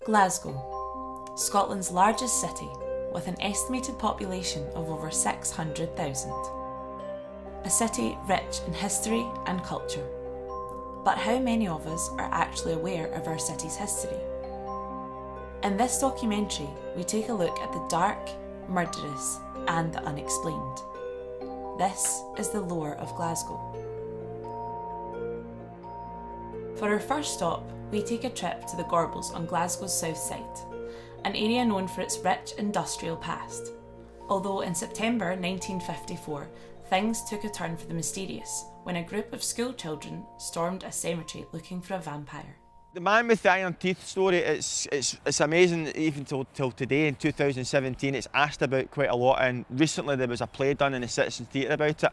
Glasgow, Scotland's largest city, with an estimated population of over 600,000. A city rich in history and culture. But how many of us are actually aware of our city's history? In this documentary, we take a look at the dark, murderous, and the unexplained. This is the lore of Glasgow. For our first stop, we take a trip to the Gorbals on Glasgow's south side, an area known for its rich industrial past. Although in September 1954, things took a turn for the mysterious when a group of school children stormed a cemetery looking for a vampire. The man with the iron teeth story, it's amazing even till today in 2017. It's asked about quite a lot, and recently there was a play done in the Citizens Theatre about it.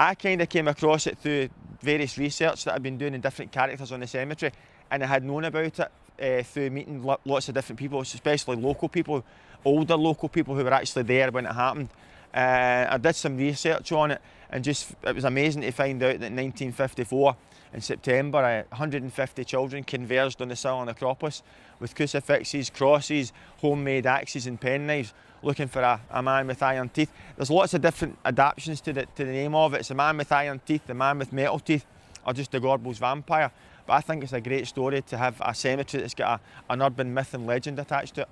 I kind of came across it through various research that I've been doing in different characters on the cemetery, and I had known about it through meeting lots of different people, especially local people, older local people who were actually there when it happened. I did some research on it, and it was amazing to find out that in 1954, in September, 150 children converged on the Southern Acropolis with crucifixes, crosses, homemade axes and penknives, looking for a man with iron teeth. There's lots of different adaptations to the name of it. It's the man with iron teeth, the man with metal teeth, or just the Gorbals vampire. But I think it's a great story to have a cemetery that's got an urban myth and legend attached to it.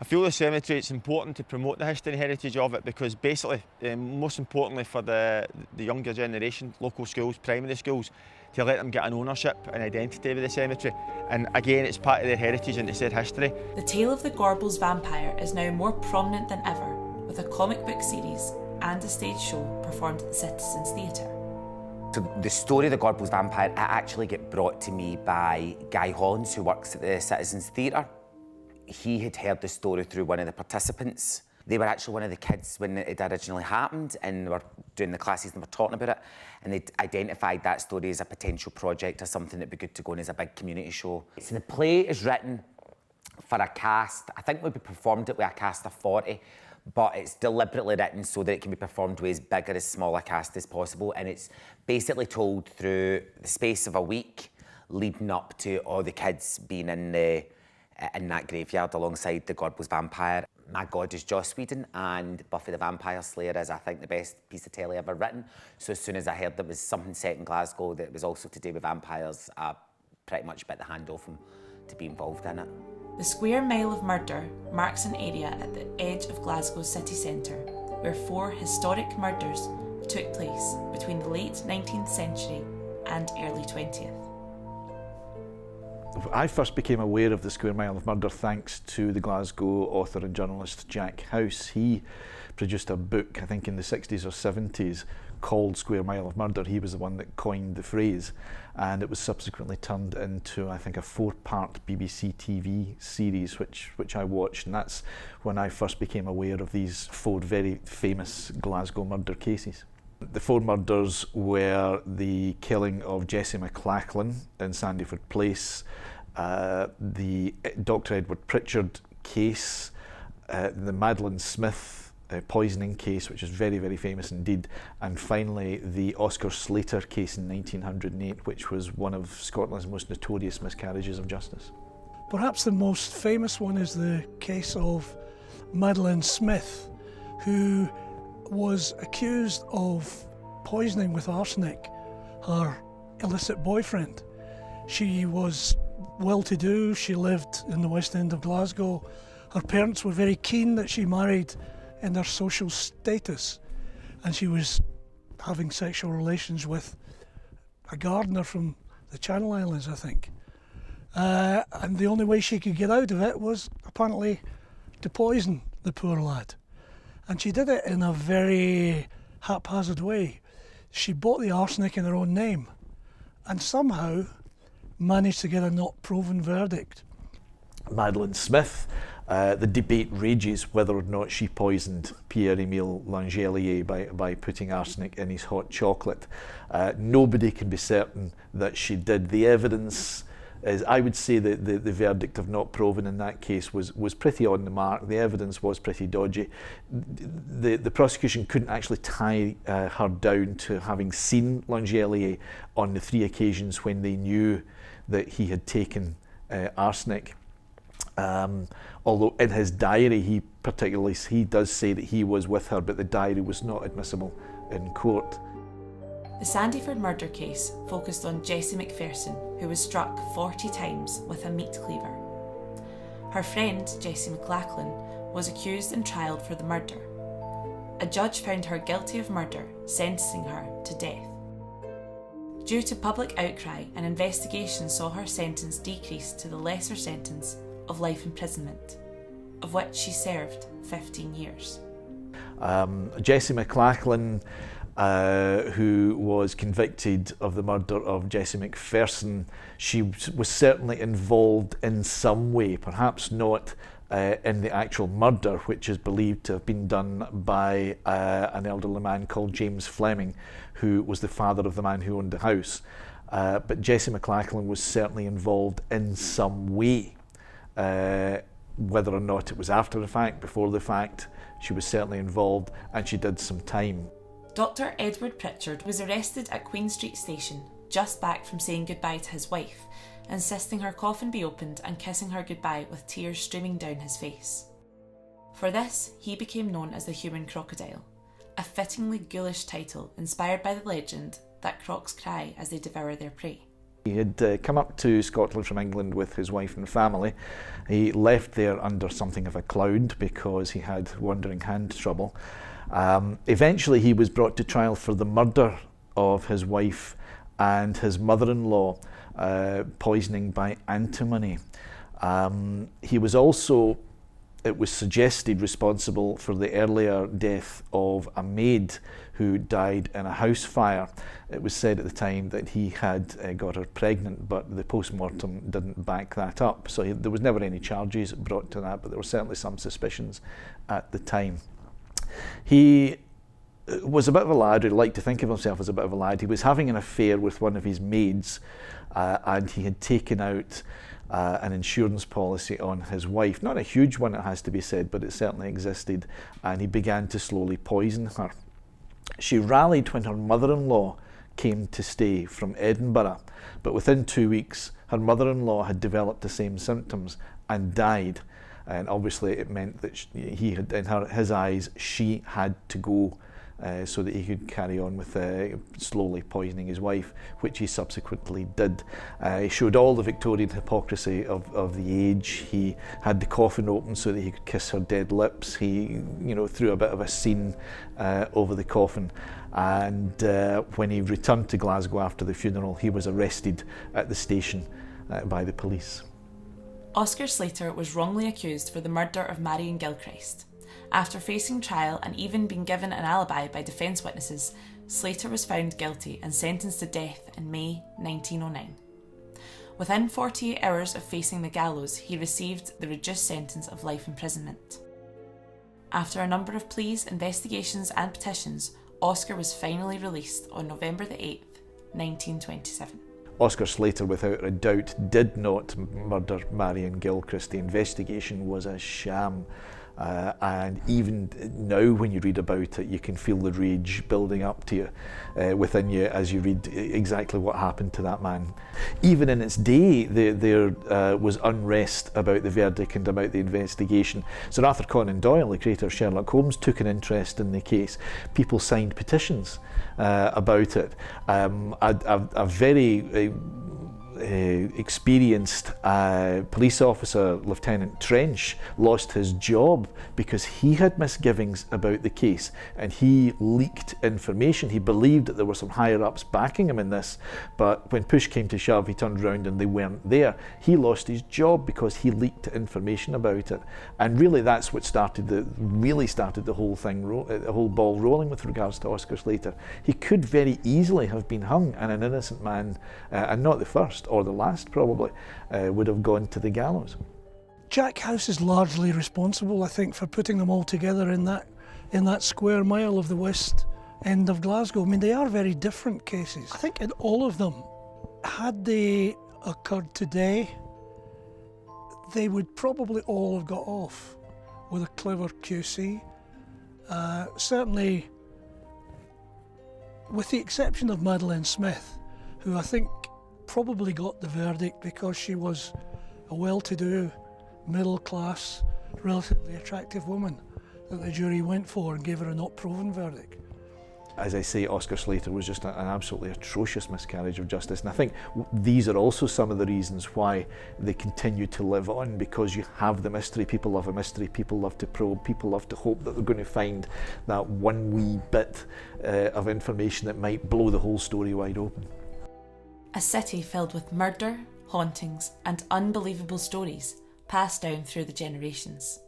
I feel the cemetery, it's important to promote the history and heritage of it, because basically, most importantly for the younger generation, local schools, primary schools, to let them get an ownership and identity with the cemetery. And again, it's part of their heritage and it's their history. The tale of the Gorbals vampire is now more prominent than ever, with a comic book series and a stage show performed at the Citizens Theatre. So the story of the Gorbals vampire, it actually got brought to me by Guy Hollins, who works at the Citizens Theatre. He had heard the story through one of the participants. They were actually one of the kids when it originally happened, and they were doing the classes and were talking about it, and they identified that story as a potential project or something that'd be good to go in as a big community show. So the play is written for a cast. I think we'll be performed it with a cast of 40, but it's deliberately written so that it can be performed with as big or as small a cast as possible, and it's basically told through the space of a week leading up to all the kids being in that graveyard alongside the Gorbals vampire. My God is Joss Whedon, and Buffy the Vampire Slayer is, I think, the best piece of telly ever written. So as soon as I heard there was something set in Glasgow that was also to do with vampires, I pretty much bit the hand off him to be involved in it. The square mile of murder marks an area at the edge of Glasgow's city centre, where 4 historic murders took place between the late 19th century and early 20th. I first became aware of the Square Mile of Murder thanks to the Glasgow author and journalist Jack House. He produced a book, I think in the 60s or 70s, called Square Mile of Murder. He was the one that coined the phrase, and it was subsequently turned into, I think, a 4-part BBC TV series which I watched, and that's when I first became aware of these 4 very famous Glasgow murder cases. The 4 murders were the killing of Jessie McLachlan in Sandyford Place, the Dr. Edward Pritchard case, the Madeline Smith poisoning case, which is very, very famous indeed, and finally the Oscar Slater case in 1908, which was one of Scotland's most notorious miscarriages of justice. Perhaps the most famous one is the case of Madeline Smith, who was accused of poisoning with arsenic her illicit boyfriend. She was well-to-do, she lived in the West End of Glasgow. Her parents were very keen that she married in their social status, and she was having sexual relations with a gardener from the Channel Islands, I think. And the only way she could get out of it was apparently to poison the poor lad. And she did it in a very haphazard way. She bought the arsenic in her own name and somehow managed to get a not proven verdict. Madeline Smith, the debate rages whether or not she poisoned Pierre-Emile Langelier by putting arsenic in his hot chocolate. Nobody can be certain that she did. The evidence is, I would say that the verdict of not proven in that case was pretty on the mark. The evidence was pretty dodgy. The prosecution couldn't actually tie her down to having seen Langelier on the 3 occasions when they knew that he had taken arsenic. Although in his diary he does say that he was with her, but the diary was not admissible in court. The Sandyford murder case focused on Jessie McPherson, who was struck 40 times with a meat cleaver. Her friend, Jessie McLachlan, was accused and trialled for the murder. A judge found her guilty of murder, sentencing her to death. Due to public outcry, an investigation saw her sentence decreased to the lesser sentence of life imprisonment, of which she served 15 years. Jessie McLachlan, who was convicted of the murder of Jessie McPherson, she was certainly involved in some way, perhaps not in the actual murder, which is believed to have been done by an elderly man called James Fleming, who was the father of the man who owned the house. But Jessie McLachlan was certainly involved in some way. Whether or not it was after the fact, before the fact, she was certainly involved, and she did some time. Dr. Edward Pritchard was arrested at Queen Street Station, just back from saying goodbye to his wife, insisting her coffin be opened and kissing her goodbye with tears streaming down his face. For this, he became known as the Human Crocodile, a fittingly ghoulish title inspired by the legend that crocs cry as they devour their prey. He had come up to Scotland from England with his wife and family. He left there under something of a cloud because he had wandering hand trouble. Eventually he was brought to trial for the murder of his wife and his mother-in-law, poisoning by antimony. He was also, it was suggested, responsible for the earlier death of a maid who died in a house fire. It was said at the time that he had got her pregnant, but the post-mortem didn't back that up. So there was never any charges brought to that, but there were certainly some suspicions at the time. He was a bit of a lad, he liked to think of himself as a bit of a lad. He was having an affair with one of his maids, and he had taken out an insurance policy on his wife. Not a huge one, it has to be said, but it certainly existed, and he began to slowly poison her. She rallied when her mother-in-law came to stay from Edinburgh, but within 2 weeks her mother-in-law had developed the same symptoms and died. And obviously it meant that he had, in his eyes, she had to go so that he could carry on with slowly poisoning his wife, which he subsequently did. He showed all the Victorian hypocrisy of the age. He had the coffin open so that he could kiss her dead lips. He, threw a bit of a scene over the coffin. And when he returned to Glasgow after the funeral, he was arrested at the station by the police. Oscar Slater was wrongly accused for the murder of Marion Gilchrist. After facing trial and even being given an alibi by defence witnesses, Slater was found guilty and sentenced to death in May 1909. Within 48 hours of facing the gallows, he received the reduced sentence of life imprisonment. After a number of pleas, investigations and petitions, Oscar was finally released on November the 8th, 1927. Oscar Slater, without a doubt, did not murder Marion Gilchrist. The investigation was a sham. And even now when you read about it, you can feel the rage building up to you, within you, as you read exactly what happened to that man. Even in its day, there was unrest about the verdict and about the investigation. Sir Arthur Conan Doyle, the creator of Sherlock Holmes, took an interest in the case. People signed petitions about it. A very experienced police officer, Lieutenant Trench, lost his job because he had misgivings about the case and he leaked information. He believed that there were some higher-ups backing him in this, but when push came to shove, he turned around and they weren't there. He lost his job because he leaked information about it, and really that's what started the whole thing, the whole ball rolling with regards to Oscar Slater. He could very easily have been hung, and an innocent man, and not the first or the last probably, would have gone to the gallows. Jack House is largely responsible, I think, for putting them all together in that square mile of the west end of Glasgow. I mean, they are very different cases. I think in all of them, had they occurred today, they would probably all have got off with a clever QC. Certainly, with the exception of Madeleine Smith, who I think probably got the verdict because she was a well-to-do middle-class, relatively attractive woman that the jury went for and gave her a not proven verdict. As I say, Oscar Slater was just an absolutely atrocious miscarriage of justice, and I think these are also some of the reasons why they continue to live on, because you have the mystery. People love a mystery, people love to probe, people love to hope that they're going to find that one wee bit of information that might blow the whole story wide open. A city filled with murder, hauntings and unbelievable stories passed down through the generations.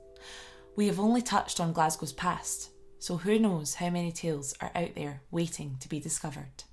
We have only touched on Glasgow's past, so who knows how many tales are out there waiting to be discovered.